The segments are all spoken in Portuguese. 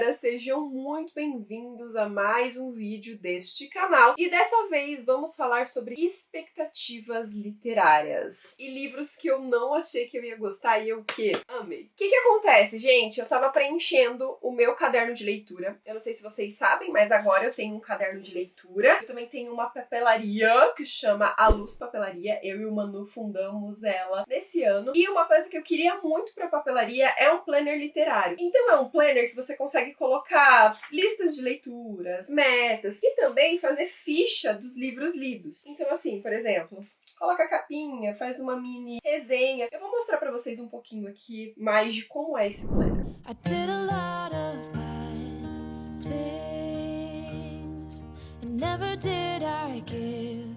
galera, sejam muito bem-vindos a mais um vídeo deste canal. E dessa vez vamos falar sobre expectativas literárias e livros que eu não achei que eu ia gostar e eu amei. O que acontece, gente? Eu tava preenchendo o meu caderno de leitura. Eu não sei se vocês sabem, mas agora eu tenho um caderno de leitura. Eu também tenho uma papelaria que chama A Luz Papelaria. Eu e o Manu fundamos ela nesse ano. E uma coisa que eu queria muito pra papelaria é um planner literário. Então é um planner que você consegue colocar listas de leituras, metas e também fazer ficha dos livros lidos. Então assim, por exemplo, coloca a capinha, faz uma mini resenha. Eu vou mostrar pra vocês um pouquinho aqui mais de como é esse planner. I did a lot of bad things, and never did I give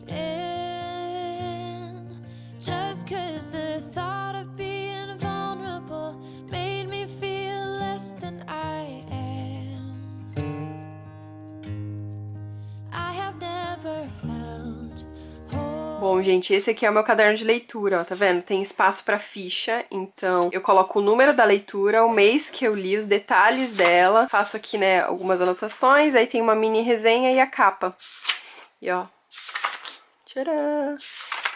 in, just 'cause the thought of being vulnerable made me feel less than I am. I have never felt whole. Bom, gente, esse aqui é o meu caderno de leitura, ó, tá vendo? Tem espaço pra ficha, então eu coloco o número da leitura, o mês que eu li, os detalhes dela, faço aqui, né, algumas anotações, aí tem uma mini resenha e a capa. E ó, tcharam!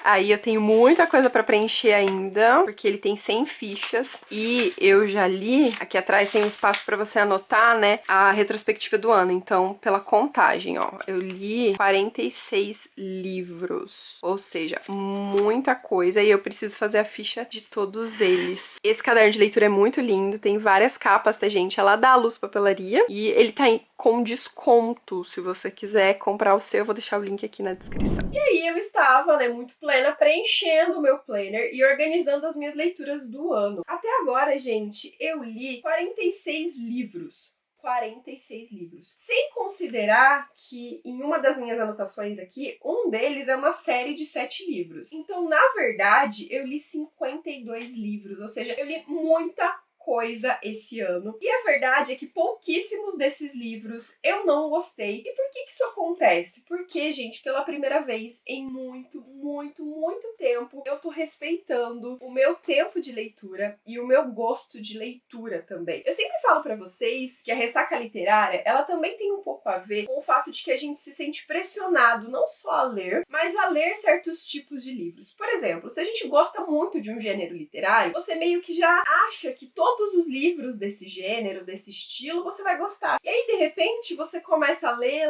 Aí eu tenho muita coisa pra preencher ainda, porque ele tem 100 fichas e eu já li, aqui atrás tem um espaço pra você anotar, né, a retrospectiva do ano. Então, pela contagem, ó, eu li 46 livros, ou seja, muita coisa e eu preciso fazer a ficha de todos eles. Esse caderno de leitura é muito lindo, tem várias capas, tá, gente? É lá da Luz Papelaria e ele tá com desconto. Se você quiser comprar o seu, eu vou deixar o link aqui na descrição. E aí eu estava, né, muito plena, preenchendo o meu planner e organizando as minhas leituras do ano. Até agora, gente, eu li 46 livros. 46 livros. Sem considerar que em uma das minhas anotações aqui, um deles é uma série de 7 livros. Então, na verdade, eu li 52 livros, ou seja, eu li muita coisa esse ano. E a verdade é que pouquíssimos desses livros eu não gostei. E por que isso acontece? Porque, gente, pela primeira vez em muito tempo, eu tô respeitando o meu tempo de leitura e o meu gosto de leitura também. Eu sempre falo pra vocês que a ressaca literária, ela também tem um pouco a ver com o fato de que a gente se sente pressionado não só a ler, mas a ler certos tipos de livros. Por exemplo, se a gente gosta muito de um gênero literário, você meio que já acha que todos os livros desse gênero, desse estilo, você vai gostar. E aí, de repente, você começa a ler,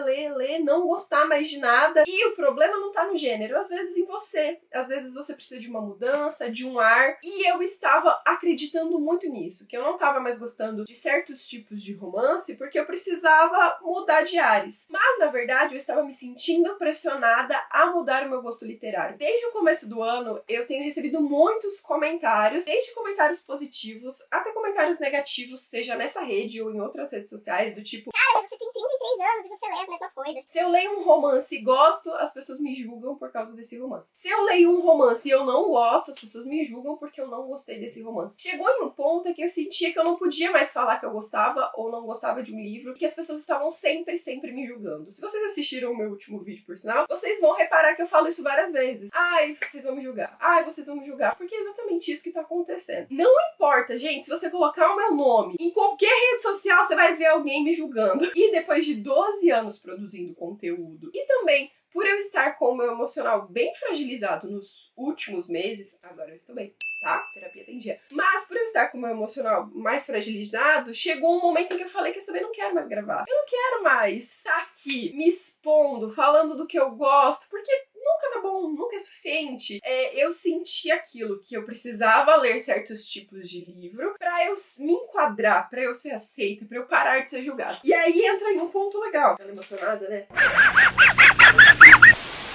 não gostar mais de nada. E o problema não tá no gênero, às vezes em você. Às vezes você precisa de uma mudança, de um ar. E eu estava acreditando muito nisso, que eu não estava mais gostando de certos tipos de romance, porque eu precisava mudar de ares. Mas, na verdade, eu estava me sentindo pressionada a mudar o meu gosto literário. Desde o começo do ano, eu tenho recebido muitos comentários, desde comentários positivos até comentários negativos, seja nessa rede ou em outras redes sociais, do tipo: cara, mas você tem 33 anos e você lê as mesmas coisas. Se eu leio um romance e gosto, as pessoas me julgam por causa desse romance. Se eu leio um romance e eu não gosto, as pessoas me julgam porque eu não gostei desse romance. Chegou em um ponto em que eu sentia que eu não podia mais falar que eu gostava ou não gostava de um livro, porque as pessoas estavam sempre me julgando. Se vocês assistiram o meu último vídeo, por sinal, vocês vão reparar que eu falo isso várias vezes. Ai, vocês vão me julgar. Ai, vocês vão me julgar. Porque é exatamente isso que tá acontecendo. Não importa, gente, se você colocar o meu nome em qualquer rede social, você vai ver alguém me julgando. E depois de 12 anos produzindo conteúdo e também por eu estar com o meu emocional bem fragilizado nos últimos meses, agora eu estou bem, tá? Terapia tem dia. Mas por eu estar com o meu emocional mais fragilizado, chegou um momento em que eu falei, quer saber, não quero mais gravar. Eu não quero mais estar aqui me expondo, falando do que eu gosto, porque nunca tá bom, nunca é suficiente. Eu senti aquilo, que eu precisava ler certos tipos de livro pra eu me enquadrar, pra eu ser aceita, pra eu parar de ser julgada. E aí entra em um ponto legal. Ela emocionada, né?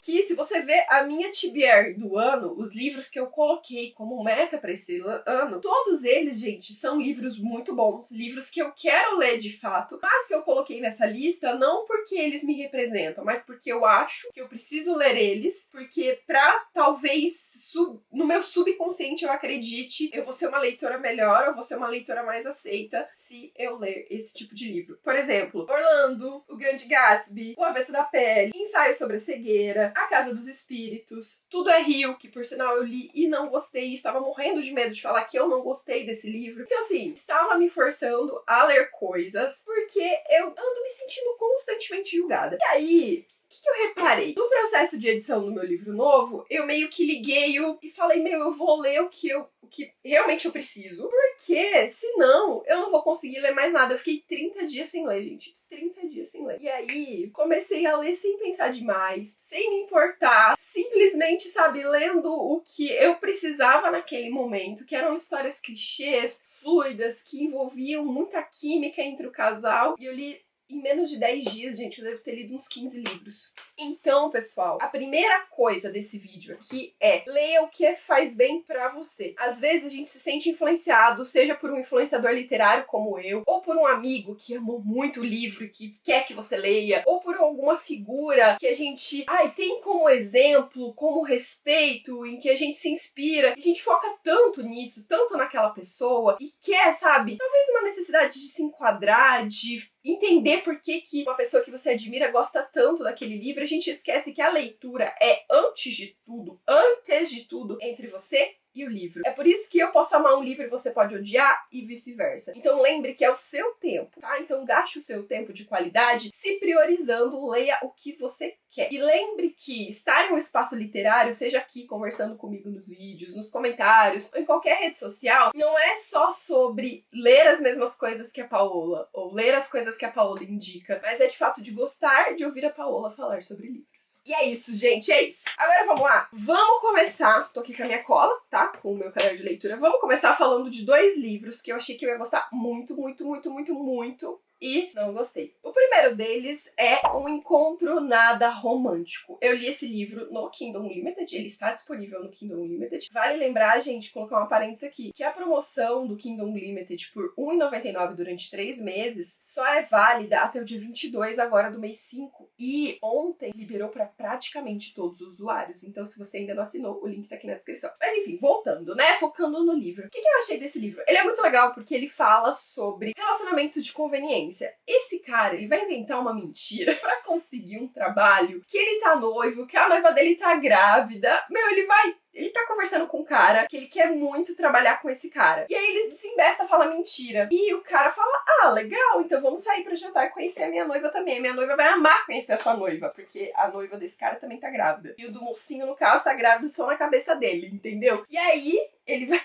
Que se você vê a minha TBR do ano, os livros que eu coloquei como meta pra esse ano, todos eles, gente, são livros muito bons, livros que eu quero ler de fato, mas que eu coloquei nessa lista não porque eles me representam, mas porque eu acho que eu preciso ler eles, porque pra talvez no meu subconsciente eu acredite, eu vou ser uma leitora melhor, eu vou ser uma leitora mais aceita se eu ler esse tipo de livro. Por exemplo, Orlando, O Grande Gatsby, O Avesso da Pele, Ensaio sobre a Cegueira, A Casa dos Espíritos, Tudo é Rio, que por sinal eu li e não gostei, estava morrendo de medo de falar que eu não gostei desse livro. Então assim, estava me forçando a ler coisas, porque eu ando me sentindo constantemente julgada. E aí, o que eu reparei? No processo de edição do meu livro novo, eu meio que liguei e falei, eu vou ler o que realmente eu preciso, porque senão eu não vou conseguir ler mais nada. Eu fiquei 30 dias sem ler, gente. 30 dias sem ler. E aí, comecei a ler sem pensar demais, sem me importar, simplesmente, sabe, lendo o que eu precisava naquele momento, que eram histórias clichês, fluidas, que envolviam muita química entre o casal. E eu li em menos de 10 dias, gente, eu devo ter lido uns 15 livros. Então, pessoal, a primeira coisa desse vídeo aqui é: leia o que faz bem pra você. Às vezes a gente se sente influenciado, seja por um influenciador literário como eu, ou por um amigo que amou muito o livro e que quer que você leia, ou por alguma figura que a gente tem como exemplo, como respeito, em que a gente se inspira. E a gente foca tanto nisso, tanto naquela pessoa, e quer, sabe, talvez uma necessidade de se enquadrar, de entender por que uma pessoa que você admira gosta tanto daquele livro. A gente esquece que a leitura é, antes de tudo, entre você e o livro. É por isso que eu posso amar um livro e você pode odiar e vice-versa. Então lembre que é o seu tempo, tá? Então gaste o seu tempo de qualidade se priorizando, leia o que você quer. E lembre que estar em um espaço literário, seja aqui conversando comigo nos vídeos, nos comentários, ou em qualquer rede social, não é só sobre ler as mesmas coisas que a Paola, ou ler as coisas que a Paola indica, mas é de fato de gostar de ouvir a Paola falar sobre livros. E é isso, gente, é isso. Agora vamos lá. Vamos começar, tô aqui com a minha cola, tá? Com o meu caderno de leitura. Vamos começar falando de 2 livros que eu achei que eu ia gostar muito, e não gostei. O primeiro deles é Um Encontro Nada Romântico. Eu li esse livro no Kindle Unlimited, ele está disponível no Kindle Unlimited. Vale lembrar, gente, colocar uma parêntese aqui, que a promoção do Kindle Unlimited por R$1,99 durante 3 meses só é válida até o dia 22 agora do mês 5. E ontem liberou para praticamente todos os usuários. Então, se você ainda não assinou, o link tá aqui na descrição. Mas enfim, voltando, né? Focando no livro. O que eu achei desse livro? Ele é muito legal porque ele fala sobre relacionamento de conveniência. Esse cara, ele vai inventar uma mentira pra conseguir um trabalho, que ele tá noivo, que a noiva dele tá grávida. Ele tá conversando com um cara que ele quer muito trabalhar com esse cara. E aí ele se embesta, fala mentira. E o cara fala, legal, então vamos sair pra jantar e conhecer a minha noiva também. A minha noiva vai amar conhecer a sua noiva, porque a noiva desse cara também tá grávida. E o do mocinho, no caso, tá grávida só na cabeça dele, entendeu? E aí,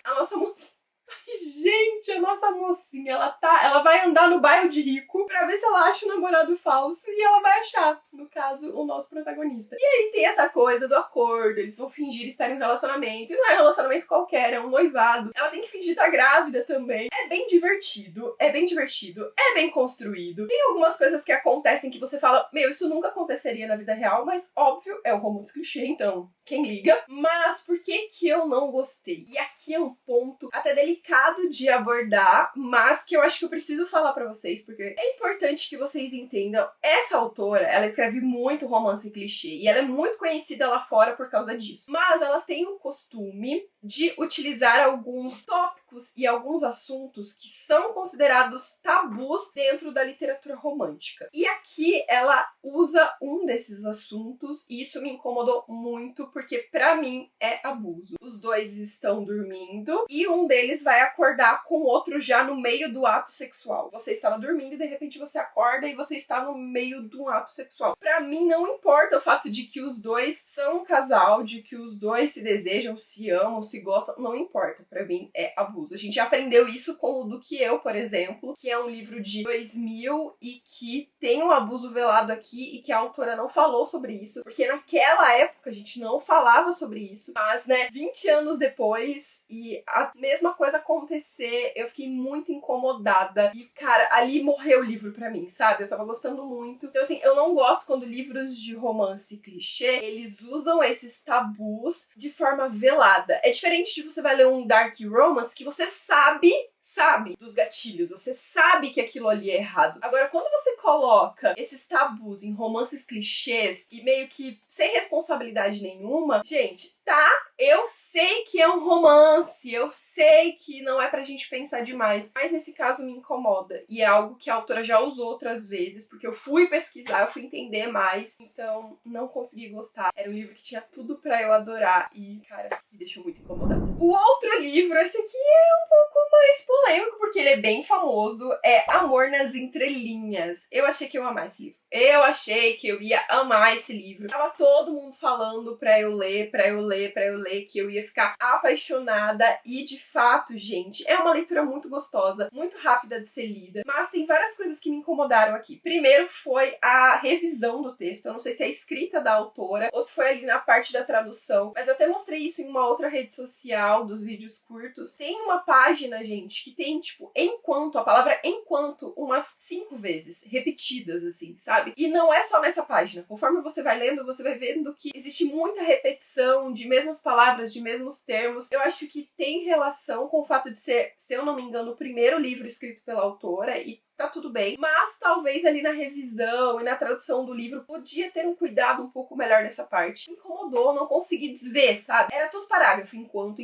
a nossa moça... Gente, a nossa mocinha, ela vai andar no bairro de rico pra ver se ela acha um namorado falso, e ela vai achar, no caso, o nosso protagonista. E aí tem essa coisa do acordo, eles vão fingir estar em um relacionamento, e não é um relacionamento qualquer, é um noivado. Ela tem que fingir estar grávida também. É bem divertido, é bem construído. Tem algumas coisas que acontecem que você fala, isso nunca aconteceria na vida real, mas óbvio, é um romance clichê, então quem liga? Mas por que eu não gostei? E aqui é um ponto até delicado de abordar, mas que eu acho que eu preciso falar pra vocês, porque é importante que vocês entendam. Essa autora, ela escreve muito romance clichê, e ela é muito conhecida lá fora por causa disso. Mas ela tem o costume de utilizar alguns tópicos e alguns assuntos que são considerados tabus dentro da literatura romântica. E aqui ela usa um desses assuntos, e isso me incomodou muito, porque pra mim é abuso. Os dois estão dormindo, e um deles vai acordar com o outro já no meio do ato sexual. Você estava dormindo e de repente você acorda e você está no meio de um ato sexual. Pra mim não importa o fato de que os dois são um casal, de que os dois se desejam, se amam, se gostam, não importa. Pra mim é abuso. A gente aprendeu isso com o Do Que Eu, por exemplo, que é um livro de 2000 e que tem um abuso velado aqui e que a autora não falou sobre isso, porque naquela época a gente não falava sobre isso. Mas, 20 anos depois e a mesma coisa acontecer, eu fiquei muito incomodada. E, cara, ali morreu o livro pra mim, sabe? Eu tava gostando muito. Então, assim, eu não gosto quando livros de romance clichê, eles usam esses tabus de forma velada. É diferente de você vai ler um dark romance que você sabe dos gatilhos, você sabe que aquilo ali é errado. Agora, quando você coloca esses tabus em romances clichês e meio que sem responsabilidade nenhuma, gente, tá, eu sei que é um romance, eu sei que não é pra gente pensar demais, mas nesse caso me incomoda. E é algo que a autora já usou outras vezes, porque eu fui pesquisar, eu fui entender mais, então não consegui gostar. Era um livro que tinha tudo pra eu adorar e, cara, me deixou muito incomodada. O outro livro, esse aqui é um pouco mais polêmico, porque ele é bem famoso, é Amor nas Entrelinhas. Eu achei que eu ia amar esse livro. Eu achei que eu ia amar esse livro. Tava todo mundo falando pra eu ler, que eu ia ficar apaixonada. E, de fato, gente, é uma leitura muito gostosa, muito rápida de ser lida. Mas tem várias coisas que me incomodaram aqui. Primeiro foi a revisão do texto. Eu não sei se é a escrita da autora ou se foi ali na parte da tradução. Mas eu até mostrei isso em uma outra rede social dos vídeos curtos. Tem uma página, gente, que tem, tipo, enquanto, a palavra enquanto, umas 5 vezes, repetidas, assim, sabe? E não é só nessa página. Conforme você vai lendo, você vai vendo que existe muita repetição de mesmas palavras, de mesmos termos. Eu acho que tem relação com o fato de ser, se eu não me engano, o primeiro livro escrito pela autora, e tá tudo bem, mas talvez ali na revisão e na tradução do livro podia ter um cuidado um pouco melhor nessa parte. Me incomodou, não consegui desver, sabe? Era tudo parágrafo, enquanto.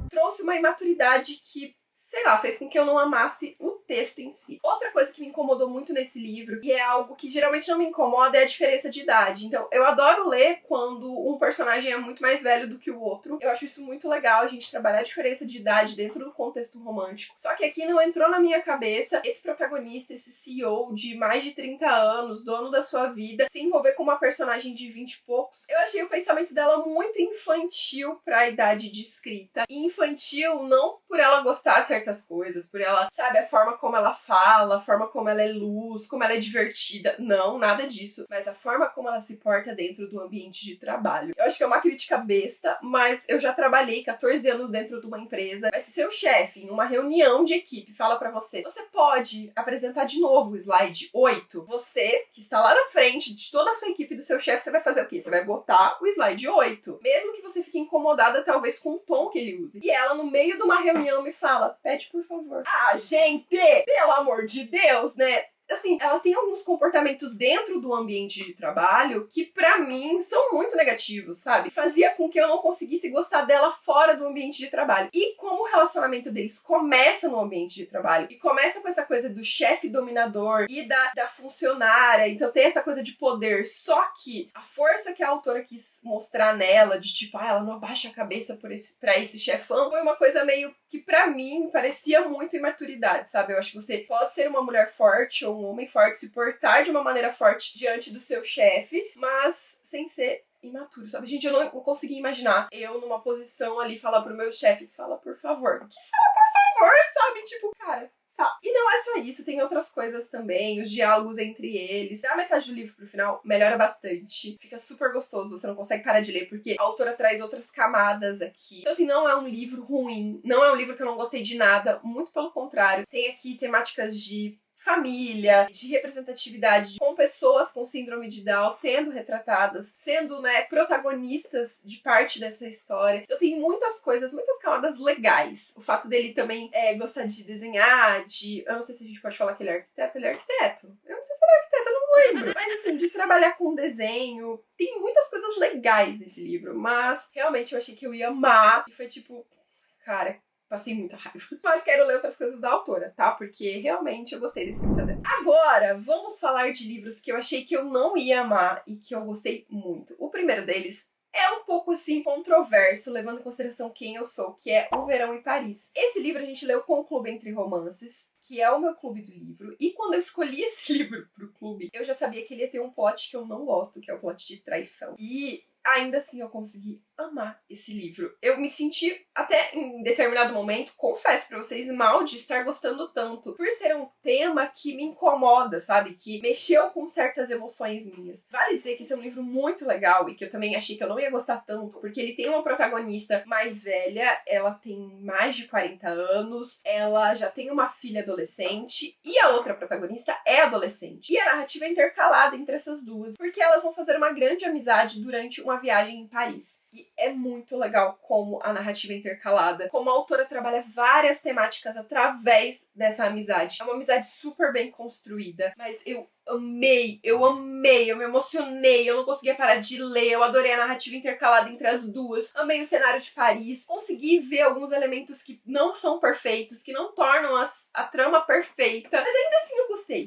Trouxe uma imaturidade que, sei lá, fez com que eu não amasse o texto em si. Outra coisa que me incomodou muito nesse livro, e é algo que geralmente não me incomoda, é a diferença de idade. Então, eu adoro ler quando um personagem é muito mais velho do que o outro. Eu acho isso muito legal, a gente trabalhar a diferença de idade dentro do contexto romântico. Só que aqui não entrou na minha cabeça esse protagonista, esse CEO de mais de 30 anos, dono da sua vida, se envolver com uma personagem de 20 e poucos. Eu achei o pensamento dela muito infantil pra idade de escrita. E infantil não por ela gostar de certas coisas, por ela, sabe, a forma como ela fala, a forma como ela é luz, como ela é divertida. Não, nada disso. Mas a forma como ela se porta dentro do ambiente de trabalho. Eu acho que é uma crítica besta, mas eu já trabalhei 14 anos dentro de uma empresa. Mas se seu chefe, em uma reunião de equipe, fala pra você, você pode apresentar de novo o slide 8, você, que está lá na frente de toda a sua equipe, do seu chefe, você vai fazer o quê? Você vai botar o slide 8. Mesmo que você fique incomodada, talvez, com o tom que ele use. E ela, no meio de uma reunião, me fala, pede por favor. Ah, gente! Pelo amor de Deus, né? Assim, ela tem alguns comportamentos dentro do ambiente de trabalho que, pra mim, são muito negativos, sabe? Fazia com que eu não conseguisse gostar dela fora do ambiente de trabalho. E como o relacionamento deles começa no ambiente de trabalho, e começa com essa coisa do chefe dominador e da funcionária, então tem essa coisa de poder, só que a força que a autora quis mostrar nela, de tipo, ela não abaixa a cabeça pra esse chefão, foi uma coisa meio que pra mim parecia muito imaturidade, sabe? Eu acho que você pode ser uma mulher forte ou um homem forte, se portar de uma maneira forte diante do seu chefe, mas sem ser imaturo, sabe? Gente, eu não consegui imaginar eu numa posição ali falar pro meu chefe, fala por favor. Que fala por favor, sabe? Tipo, cara, tá. E não é só isso, tem outras coisas também, os diálogos entre eles. Da metade do livro pro final, melhora bastante. Fica super gostoso, você não consegue parar de ler, porque a autora traz outras camadas aqui. Então, assim, não é um livro ruim, não é um livro que eu não gostei de nada, muito pelo contrário. Tem aqui temáticas de família, de representatividade com pessoas com síndrome de Down sendo retratadas, sendo, né, protagonistas de parte dessa história. Então tem muitas coisas, muitas camadas legais. O fato dele também gostar de desenhar, eu não sei se a gente pode falar que ele é arquiteto. Eu não sei se ele é arquiteto, eu não lembro. Mas assim, de trabalhar com desenho, tem muitas coisas legais nesse livro, mas realmente eu achei que eu ia amar e foi tipo, cara, passei muita raiva. Mas quero ler outras coisas da autora, tá? Porque realmente eu gostei da escrita dela. Agora, vamos falar de livros que eu achei que eu não ia amar e que eu gostei muito. O primeiro deles é um pouco, assim, controverso, levando em consideração quem eu sou, que é O Verão em Paris. Esse livro a gente leu com o Clube Entre Romances, que é o meu clube do livro. E quando eu escolhi esse livro pro clube, eu já sabia que ele ia ter um plot que eu não gosto, que é o plot de traição. E ainda assim eu consegui amar esse livro. Eu me senti, até em determinado momento, confesso pra vocês, mal de estar gostando tanto, por ser um tema que me incomoda, sabe? Que mexeu com certas emoções minhas. Vale dizer que esse é um livro muito legal e que eu também achei que eu não ia gostar tanto, porque ele tem uma protagonista mais velha, ela tem mais de 40 anos, ela já tem uma filha adolescente e a outra protagonista é adolescente. E a narrativa é intercalada entre essas duas, porque elas vão fazer uma grande amizade durante um uma viagem em Paris. E é muito legal como a narrativa é intercalada, como a autora trabalha várias temáticas através dessa amizade. É uma amizade super bem construída, mas eu amei, eu me emocionei, eu não conseguia parar de ler, eu adorei a narrativa intercalada entre as duas, amei o cenário de Paris, consegui ver alguns elementos que não são perfeitos, que não tornam a trama perfeita, mas ainda assim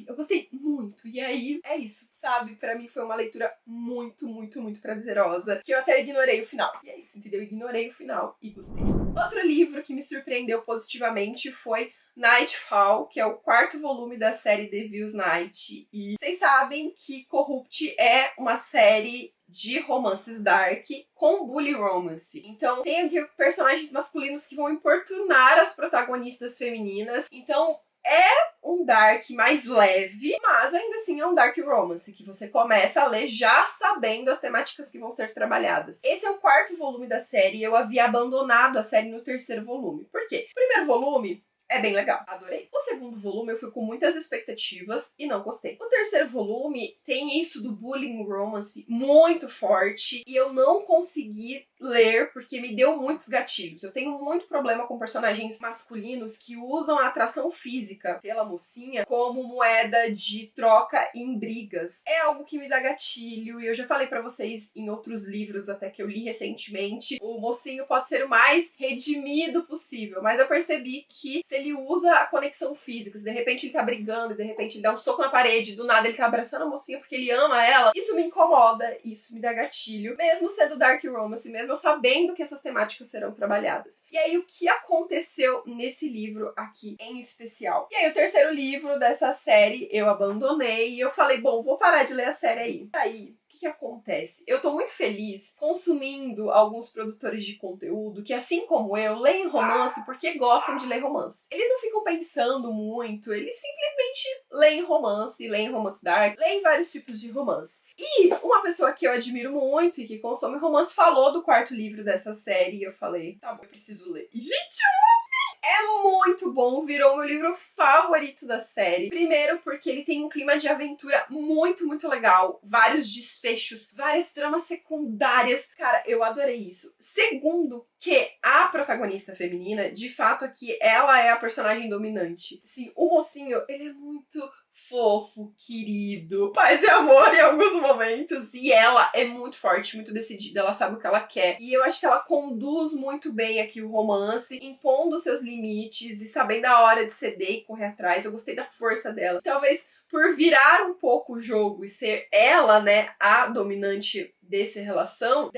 eu gostei muito, e aí é isso, sabe? Pra mim foi uma leitura muito, muito, muito prazerosa, que eu até ignorei o final, e é isso, entendeu? Ignorei o final e gostei. Outro livro que me surpreendeu positivamente foi Nightfall, que é o 4º volume da série Devil's Night. E vocês sabem que Corrupt é uma série de romances dark com bully romance. Então tem aqui personagens masculinos que vão importunar as protagonistas femininas. Então é um dark mais leve, mas ainda assim é um dark romance, que você começa a ler já sabendo as temáticas que vão ser trabalhadas. Esse é o 4º volume da série e eu havia abandonado a série no 3º volume. Por quê? O primeiro volume é bem legal, adorei. O 2º volume eu fui com muitas expectativas e não gostei. O 3º volume tem isso do bullying romance muito forte e eu não consegui ler porque me deu muitos gatilhos. Eu tenho muito problema com personagens masculinos que usam a atração física pela mocinha como moeda de troca em brigas. É algo que me dá gatilho e eu já falei pra vocês em outros livros até que eu li recentemente, o mocinho pode ser o mais redimido possível, mas eu percebi que se ele usa a conexão física, se de repente ele tá brigando e de repente ele dá um soco na parede, do nada ele tá abraçando a mocinha porque ele ama ela, isso me incomoda, isso me dá gatilho, mesmo sendo dark romance, mesmo eu sabendo que essas temáticas serão trabalhadas. E aí, o que aconteceu nesse livro aqui em especial? E aí, o 3º livro dessa série eu abandonei e eu falei, bom, vou parar de ler a série aí. Aí, o que acontece? Eu tô muito feliz consumindo alguns produtores de conteúdo que, assim como eu, leem romance porque gostam de ler romance. Eles não ficam pensando muito, eles simplesmente leem romance dark, leem vários tipos de romance. E uma pessoa que eu admiro muito e que consome romance falou do 4º livro dessa série e eu falei, tá bom, eu preciso ler. E, gente, é muito bom, virou meu livro favorito da série. Primeiro porque ele tem um clima de aventura muito, muito legal. Vários desfechos, várias tramas secundárias. Cara, eu adorei isso. Segundo que a protagonista feminina, de fato aqui, ela é a personagem dominante. Assim, o mocinho, ele é muito fofo, querido, paz e amor em alguns momentos. E ela é muito forte, muito decidida, ela sabe o que ela quer. E eu acho que ela conduz muito bem aqui o romance, impondo seus limites e sabendo a hora de ceder e correr atrás. Eu gostei da força dela. Talvez por virar um pouco o jogo e ser ela, né, a dominante dessa relação,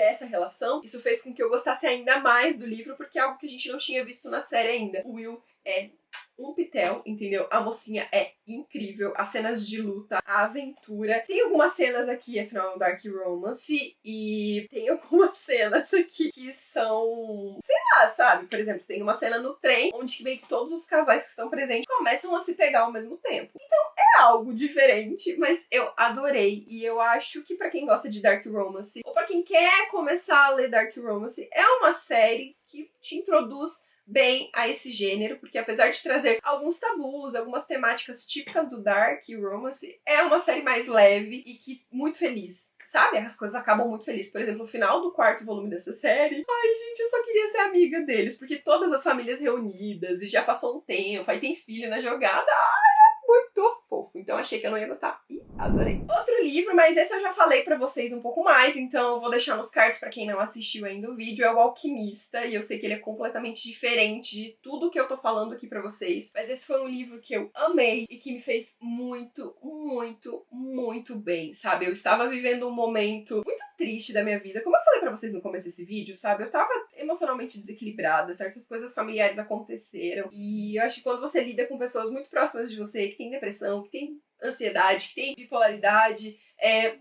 isso fez com que eu gostasse ainda mais do livro, porque é algo que a gente não tinha visto na série ainda. O Will é um pitel, entendeu? A mocinha é incrível, as cenas de luta, a aventura. Tem algumas cenas aqui, afinal, é um dark romance, e tem algumas cenas aqui que são, sei lá, sabe? Por exemplo, tem uma cena no trem, onde meio que todos os casais que estão presentes começam a se pegar ao mesmo tempo. Então, é algo diferente, mas eu adorei. E eu acho que pra quem gosta de dark romance, ou pra quem quer começar a ler dark romance, é uma série que te introduz bem a esse gênero, porque apesar de trazer alguns tabus, algumas temáticas típicas do dark romance, é uma série mais leve e que muito feliz. Sabe? As coisas acabam muito felizes. Por exemplo, no final do 4º volume dessa série, ai, gente, eu só queria ser amiga deles, porque todas as famílias reunidas, e já passou um tempo, aí tem filho na jogada, muito fofo. Então achei que eu não ia gostar e adorei. Outro livro, mas esse eu já falei pra vocês um pouco mais, então eu vou deixar nos cards pra quem não assistiu ainda o vídeo, é O Alquimista, e eu sei que ele é completamente diferente de tudo que eu tô falando aqui pra vocês, mas esse foi um livro que eu amei e que me fez muito, muito, muito bem, sabe? Eu estava vivendo um momento muito triste da minha vida, como eu falei pra vocês no começo desse vídeo, sabe? Eu tava emocionalmente desequilibrada, certas coisas familiares aconteceram, e eu acho que quando você lida com pessoas muito próximas de você, que tem depressão, que tem ansiedade, que tem bipolaridade, é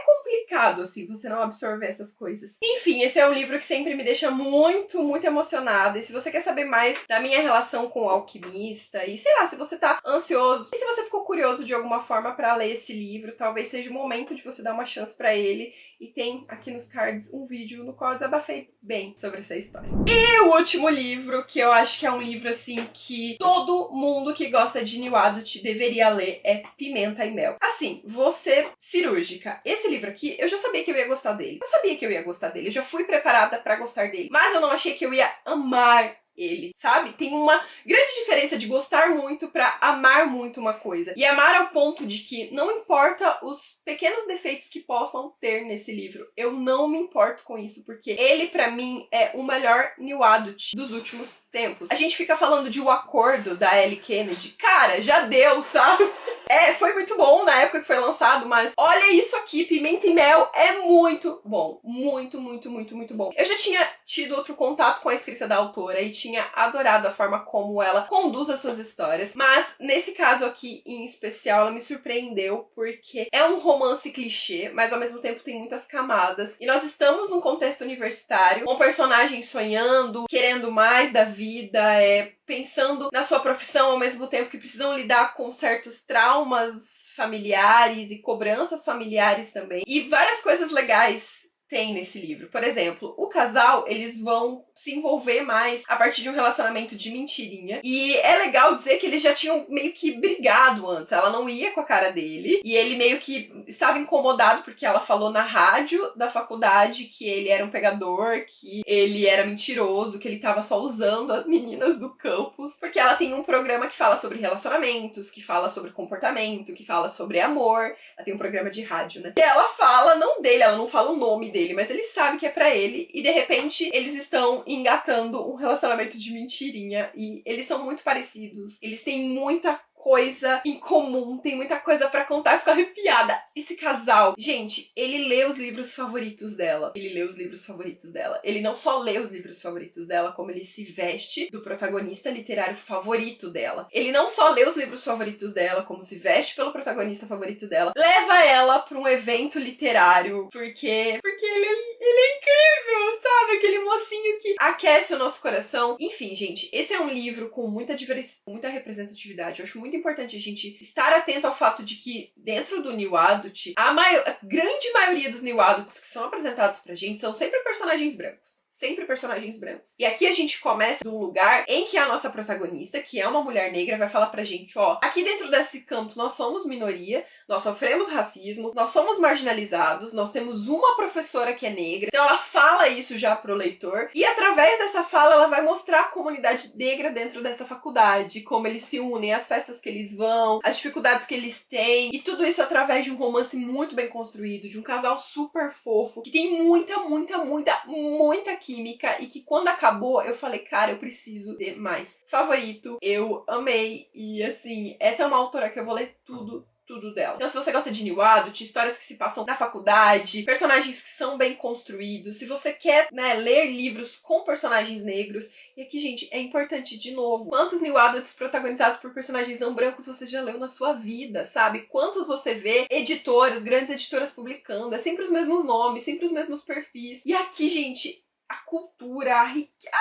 complicado, assim, você não absorver essas coisas. Enfim, esse é um livro que sempre me deixa muito, muito emocionada. E se você quer saber mais da minha relação com o Alquimista, e sei lá, se você tá ansioso, e se você ficou curioso de alguma forma pra ler esse livro, talvez seja o momento de você dar uma chance pra ele e tem aqui nos cards um vídeo no qual eu desabafei bem sobre essa história. E o último livro, que eu acho que é um livro assim que todo mundo que gosta de New Adult deveria ler, é Pimenta e Mel. Assim, vou ser cirúrgica. Esse livro aqui, eu já sabia que eu ia gostar dele. Eu sabia que eu ia gostar dele, eu já fui preparada pra gostar dele. Mas eu não achei que eu ia amar ele, sabe? Tem uma grande diferença de gostar muito pra amar muito uma coisa. E amar ao ponto de que não importa os pequenos defeitos que possam ter nesse livro, eu não me importo com isso, porque ele pra mim é o melhor New Adult dos últimos tempos. A gente fica falando de O Acordo, da Ellie Kennedy. Cara, já deu, sabe? Foi muito bom na época que foi lançado, mas olha isso aqui, Pimenta e Mel é muito bom. Muito, muito, muito, muito bom. Eu já tinha tido outro contato com a escrita da autora e tinha adorado a forma como ela conduz as suas histórias, mas nesse caso aqui em especial ela me surpreendeu porque é um romance clichê, mas ao mesmo tempo tem muitas camadas e nós estamos num contexto universitário, com personagens sonhando, querendo mais da vida, pensando na sua profissão ao mesmo tempo que precisam lidar com certos traumas familiares e cobranças familiares também, e várias coisas legais tem nesse livro. Por exemplo, o casal, eles vão se envolver mais a partir de um relacionamento de mentirinha. E é legal dizer que eles já tinham meio que brigado antes. Ela não ia com a cara dele. E ele meio que estava incomodado porque ela falou na rádio da faculdade que ele era um pegador, que ele era mentiroso, que ele estava só usando as meninas do campus. Porque ela tem um programa que fala sobre relacionamentos, que fala sobre comportamento, que fala sobre amor. Ela tem um programa de rádio, né? E ela fala, não dele, ela não fala o nome dele, mas ele sabe que é pra ele, e de repente eles estão engatando um relacionamento de mentirinha, e eles são muito parecidos, eles têm muita coisa em comum, tem muita coisa pra contar, eu fico arrepiada. Esse casal, gente, ele lê os livros favoritos dela. Ele não só lê os livros favoritos dela, como ele se veste do protagonista literário favorito dela. Ele não só lê os livros favoritos dela, como se veste pelo protagonista favorito dela. Leva ela pra um evento literário, porque ele é incrível, sabe? Aquele mocinho que aquece o nosso coração. Enfim, gente, esse é um livro com muita representatividade. Eu acho muito importante a gente estar atento ao fato de que dentro do New Adult, a grande maioria dos New Adults que são apresentados pra gente são sempre personagens brancos. Sempre personagens brancos. E aqui a gente começa de um lugar em que a nossa protagonista, que é uma mulher negra, vai falar pra gente, ó, aqui dentro desse campus nós somos minoria, nós sofremos racismo, nós somos marginalizados, nós temos uma professora que é negra. Então ela fala isso já pro leitor, e através dessa fala ela vai mostrar a comunidade negra dentro dessa faculdade, como eles se unem, as festas que eles vão, as dificuldades que eles têm, e tudo isso através de um romance muito bem construído, de um casal super fofo, que tem muita química, e que quando acabou eu falei, cara, eu preciso ter mais. Favorito, eu amei, e assim, essa é uma autora que eu vou ler tudo dela. Então se você gosta de New Adult, histórias que se passam na faculdade, personagens que são bem construídos, se você quer, né, ler livros com personagens negros, e aqui, gente, é importante de novo, quantos New Adults protagonizados por personagens não brancos você já leu na sua vida, sabe? Quantos você vê editoras, grandes editoras publicando, é sempre os mesmos nomes, sempre os mesmos perfis, e aqui, gente, a cultura, a riqueza,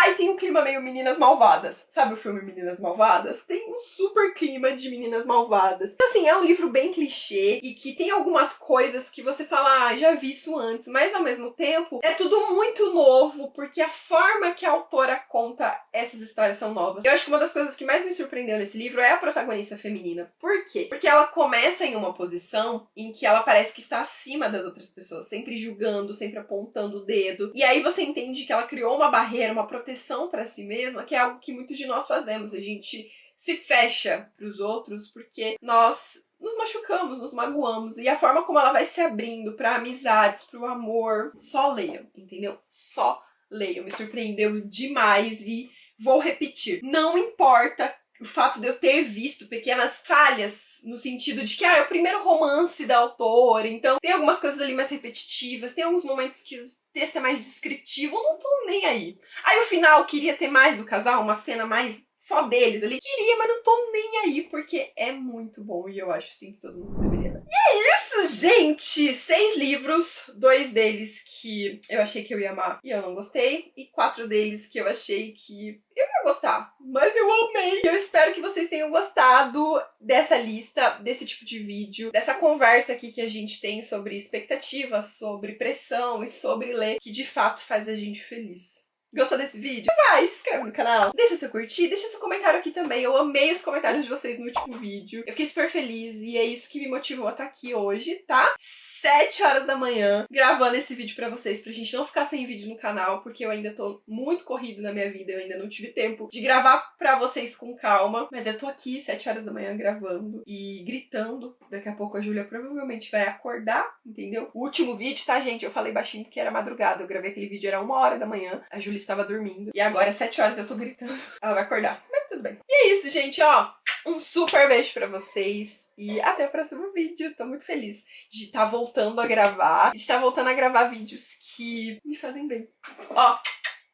e tem um clima meio Meninas Malvadas. Sabe o filme Meninas Malvadas? Tem um super clima de Meninas Malvadas. Então, assim, é um livro bem clichê e que tem algumas coisas que você fala, já vi isso antes, mas ao mesmo tempo é tudo muito novo, porque a forma que a autora conta essas histórias são novas. Eu acho que uma das coisas que mais me surpreendeu nesse livro é a protagonista feminina. Por quê? Porque ela começa em uma posição em que ela parece que está acima das outras pessoas, sempre julgando, sempre apontando o dedo. E aí você entende que ela criou uma barreira, uma proteção pra si mesma, que é algo que muitos de nós fazemos. A gente se fecha pros outros porque nós nos machucamos, nos magoamos. E a forma como ela vai se abrindo pra amizades, pro amor, só leiam, entendeu? Só leiam. Me surpreendeu demais e vou repetir. Não importa o fato de eu ter visto pequenas falhas no sentido de que é o primeiro romance da autora, então tem algumas coisas ali mais repetitivas, tem alguns momentos que o texto é mais descritivo, eu não tô nem aí. Aí o final, queria ter mais do casal, uma cena mais só deles ali, queria, mas não tô nem aí, porque é muito bom e eu acho sim que todo mundo deveria ler. E é isso! isso, gente! 6 livros, 2 deles que eu achei que eu ia amar e eu não gostei, e 4 deles que eu achei que eu ia gostar, mas eu amei. Eu espero que vocês tenham gostado dessa lista, desse tipo de vídeo, dessa conversa aqui que a gente tem sobre expectativas, sobre pressão e sobre ler, que de fato faz a gente feliz. Gostou desse vídeo? Vai, se inscreve no canal, deixa seu curtir, deixa seu comentário aqui também. Eu amei os comentários de vocês no último vídeo. Eu fiquei super feliz e é isso que me motivou a estar aqui hoje, tá? 7 horas da manhã, gravando esse vídeo pra vocês, pra gente não ficar sem vídeo no canal, porque eu ainda tô muito corrido na minha vida, eu ainda não tive tempo de gravar pra vocês com calma, mas eu tô aqui 7 horas da manhã gravando e gritando. Daqui a pouco a Júlia provavelmente vai acordar, entendeu? O último vídeo, tá, gente? Eu falei baixinho porque era madrugada, eu gravei aquele vídeo, era 1 hora da manhã, a Júlia estava dormindo, e agora 7 horas eu tô gritando, ela vai acordar, mas tudo bem. E é isso, gente, ó. Um super beijo pra vocês e até o próximo vídeo. Tô muito feliz de estar voltando a gravar, de estar voltando a gravar vídeos que me fazem bem. Ó,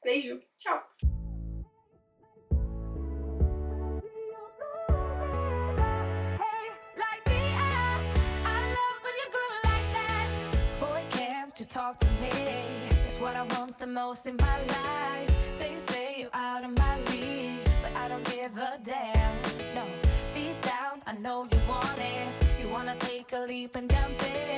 beijo, tchau! Talk to me, it's what I want the most in my life. They say you're out of my league, but I don't give a damn. No, deep down I know you want it. You wanna take a leap and jump in.